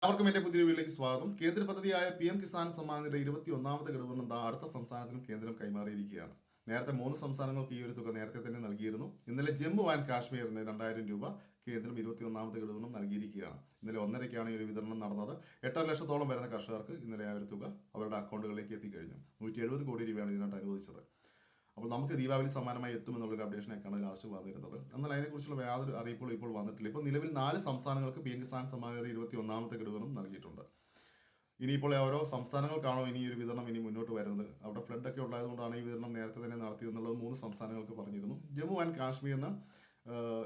അവർക്കും എന്റെ പുതിയ വീട്ടിലേക്ക് സ്വാഗതം. കേന്ദ്ര പദ്ധതിയായ PM കിസാൻ സമ്മാൻ നിധിയുടെ 21ാമത് ഗഡുവിനും അടുത്ത സംസ്ഥാനത്തിനും കേന്ദ്രം കൈമാറിയിരിക്കുകയാണ്. നേരത്തെ 3 സംസ്ഥാനങ്ങൾക്ക് ഈ ഒരു തുക നേരത്തെ തന്നെ നൽകിയിരുന്നു. ഇന്നലെ ജമ്മു ആൻഡ് കാശ്മീരിന് 2000 രൂപ കേന്ദ്രം 21ാമത് ഗഡുവിനും നൽകിയിരിക്കുകയാണ്. ഇന്നലെ 1:30-ക്കാണ് ഈ ഒരു വിതരണം നടന്നത്. 8.5 ലക്ഷത്തോളം വരുന്ന കർഷകർക്ക് ഇന്നലെ ആ ഒരു തുക അവരുടെ അക്കൗണ്ടുകളിലേക്ക് എത്തിക്കഴിഞ്ഞു. 170 കോടി രൂപയാണ് ഇതിനായിട്ട് അനുവദിച്ചത്. അപ്പോൾ നമുക്ക് ദീപാവലി സമ്മാനമായി എത്തുമെന്നുള്ളൊരു അപ്ഡേഷനൊക്കെയാണ് ലാസ്റ്റ് വന്നിരുന്നത്. എന്നാൽ അതിനെക്കുറിച്ചുള്ള യാതൊരു അറിയിപ്പുകളും ഇപ്പോൾ വന്നിട്ടില്ല. ഇപ്പോൾ നിലവിൽ 4 സംസ്ഥാനങ്ങൾക്ക് PM കിസാൻ സമ്മാൻ നിധി 21ാമത്തെ ഗഡുവിനും നൽകിയിട്ടുണ്ട്. ഇനിയിപ്പോൾ ഓരോ സംസ്ഥാനങ്ങൾക്കാണോ ഇനി ഒരു വിതരണം ഇനി മുന്നോട്ട് വരുന്നത്? അവിടെ ഫ്ലഡൊക്കെ ഉണ്ടായതുകൊണ്ടാണ് ഈ വിതരണം നേരത്തെ തന്നെ നടത്തിയതെന്നുള്ളത് 3 സംസ്ഥാനങ്ങൾക്ക് പറഞ്ഞിരുന്നു. ജമ്മു ആൻഡ് കാശ്മീരിന്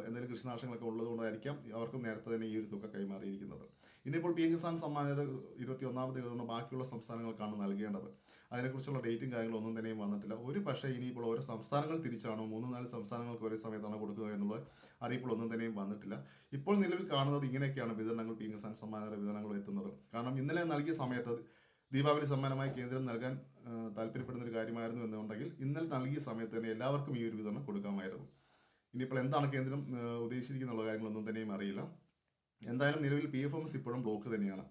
എന്തെങ്കിലും കൃഷിനാശങ്ങളൊക്കെ ഉള്ളതുകൊണ്ടായിരിക്കാം അവർക്കും നേരത്തെ തന്നെ ഈ ഒരു തുക കൈമാറിയിരിക്കുന്നത്. ഇനിയിപ്പോൾ PM കിസാൻ സമ്മാൻ 21ാമത്തെ ഗഡുവിന് ബാക്കിയുള്ള സംസ്ഥാനങ്ങൾക്കാണ് നൽകേണ്ടത്. അതിനെക്കുറിച്ചുള്ള ഡേറ്റും കാര്യങ്ങളൊന്നും തന്നെയും വന്നിട്ടില്ല. ഒരു പക്ഷേ ഇനിയിപ്പോൾ ഓരോ സംസ്ഥാനങ്ങൾ തിരിച്ചാണോ 3-4 സംസ്ഥാനങ്ങൾക്ക് ഒരേ സമയത്താണ് കൊടുക്കുക എന്നുള്ള അറിയിപ്പുകളൊന്നും തന്നെയും വന്നിട്ടില്ല. ഇപ്പോൾ നിലവിൽ കാണുന്നത് ഇങ്ങനെയൊക്കെയാണ് വിതരണങ്ങൾ PM കിസാൻ സമ്മാനയുടെ വിതരണങ്ങൾ എത്തുന്നത്. കാരണം ഇന്നലെ നൽകിയ സമയത്ത് ദീപാവലി സമ്മാനമായി കേന്ദ്രം നൽകാൻ താല്പര്യപ്പെടുന്ന ഒരു കാര്യമായിരുന്നു എന്നുണ്ടെങ്കിൽ ഇന്നലെ നൽകിയ സമയത്ത് തന്നെ എല്ലാവർക്കും ഈ ഒരു വിതരണം കൊടുക്കാമായിരുന്നു. ഇനിയിപ്പോൾ എന്താണ് കേന്ദ്രം ഉദ്ദേശിച്ചിരിക്കുന്ന കാര്യങ്ങളൊന്നും തന്നെയും അറിയില്ല. എന്തായാലും നിലവിൽ PFMS ഇപ്പോഴും ബ്ലോക്ക് തന്നെയാണ്.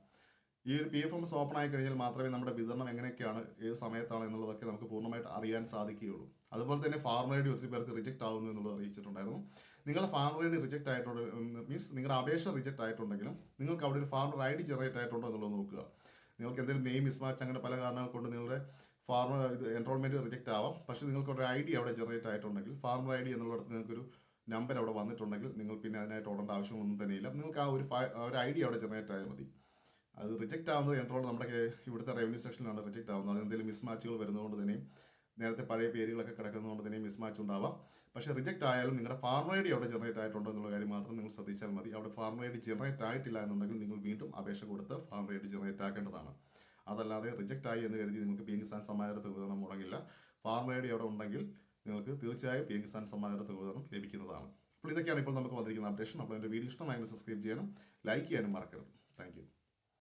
ഈ ഒരു PFMS ഓപ്പൺ ആയി കഴിഞ്ഞാൽ മാത്രമേ നമ്മുടെ വിതരണം എങ്ങനെയൊക്കെയാണ് ഏത് സമയത്താണ് എന്നുള്ളതൊക്കെ നമുക്ക് പൂർണ്ണമായിട്ട് അറിയാൻ സാധിക്കുകയുള്ളൂ. അതുപോലെ തന്നെ ഫാർമർ ഐ ഡി ഒത്തിരി പേർക്ക് റിജക്റ്റ് ആവുന്നു എന്നുള്ളത് അറിയിച്ചിട്ടുണ്ടായിരുന്നു. നിങ്ങളുടെ ഫാർമർ ഐ ഡി റിജക്റ്റ് ആയിട്ടുണ്ട് മീൻസ് നിങ്ങളുടെ അപേക്ഷ റിജക്റ്റ് ആയിട്ടുണ്ടെങ്കിലും നിങ്ങൾക്ക് അവിടെ ഒരു ഫാർമർ ഐ ഡി ജനറേറ്റ് ആയിട്ടുണ്ടോ എന്നുള്ളത് നോക്കുക. നിങ്ങൾക്ക് എന്തെങ്കിലും നെയിം മിസ്മാച്ച് അങ്ങനെ പല കാരണങ്ങൾ കൊണ്ട് നിങ്ങളുടെ ഫാർമർ എൻറോൾമെൻറ്റ് റിജക്റ്റ് ആവാം. പക്ഷേ നിങ്ങൾക്ക് ഒരു ഐ ഡി അവിടെ ജനറേറ്റ് ആയിട്ടുണ്ടെങ്കിൽ ഫാർമർ ഐ ഡി എന്നുള്ളിടത്ത് നിങ്ങൾക്കൊരു നമ്പർ അവിടെ വന്നിട്ടുണ്ടെങ്കിൽ നിങ്ങൾ പിന്നെ അതിനായിട്ട് ഓടേണ്ട ആവശ്യമൊന്നും തന്നെയില്ല. നിങ്ങൾക്ക് ആ ഒരു ഐ ഡി അവിടെ ജനറേറ്റ് ആയാൽ മതി. അത് റിജക്റ്റ് ആവുന്നത് എൻറോൾ നമ്മുടെ ഇവിടുത്തെ റവന്യൂ സെക്ഷനിലാണ് റിജക്റ്റ് ആവുന്നത്. അതെന്തെങ്കിലും മിസ്മാച്ചുകൾ വരുന്നതുകൊണ്ട് തന്നെയും നേരത്തെ പഴയ പേരുകളൊക്കെ കിടക്കുന്നതുകൊണ്ട് തന്നെയും മിസ്മാച്ച് ഉണ്ടാവാം. പക്ഷേ റിജക്റ്റ് ആയാലും നിങ്ങളുടെ ഫാർമർ ഐ ഡി അവിടെ ജനറേറ്റ് ആയിട്ടുണ്ടോ എന്നുള്ള കാര്യം മാത്രം നിങ്ങൾ ശ്രദ്ധിച്ചാൽ മതി. അവിടെ ഫാർമർ ഐ ഡി ജനറേറ്റ് ആയിട്ടില്ല എന്നുണ്ടെങ്കിൽ നിങ്ങൾ വീണ്ടും അപേക്ഷ കൊടുത്ത് ഫാർമർ ഐ ഡി ജനറേറ്റ് ആക്കേണ്ടതാണ്. അതല്ലാതെ റിജക്റ്റ് ആയി എന്ന് കരുതി നിങ്ങൾക്ക് PM കിസാൻ സമ്മാനയുടെ തുക വിതരണം മുടങ്ങില്ല. ഫാർമർ ഐ ഡി അവിടെ ഉണ്ടെങ്കിൽ നിങ്ങൾക്ക് തീർച്ചയായും PM കിസാൻ സമ്മാനയുടെ തുക വിതരണം ലഭിക്കുന്നതാണ്. അപ്പോൾ ഇതൊക്കെയാണ് ഇപ്പോൾ നമുക്ക് വന്നിരിക്കുന്ന അപ്ഡേഷൻ. അപ്പോൾ എൻ്റെ വീഡിയോ ഇഷ്ടമായെങ്കിൽ സബ്സ്ക്രൈബ് ചെയ്യാനും ലൈക്ക് ചെയ്യാനും മറക്കരുത്. താങ്ക്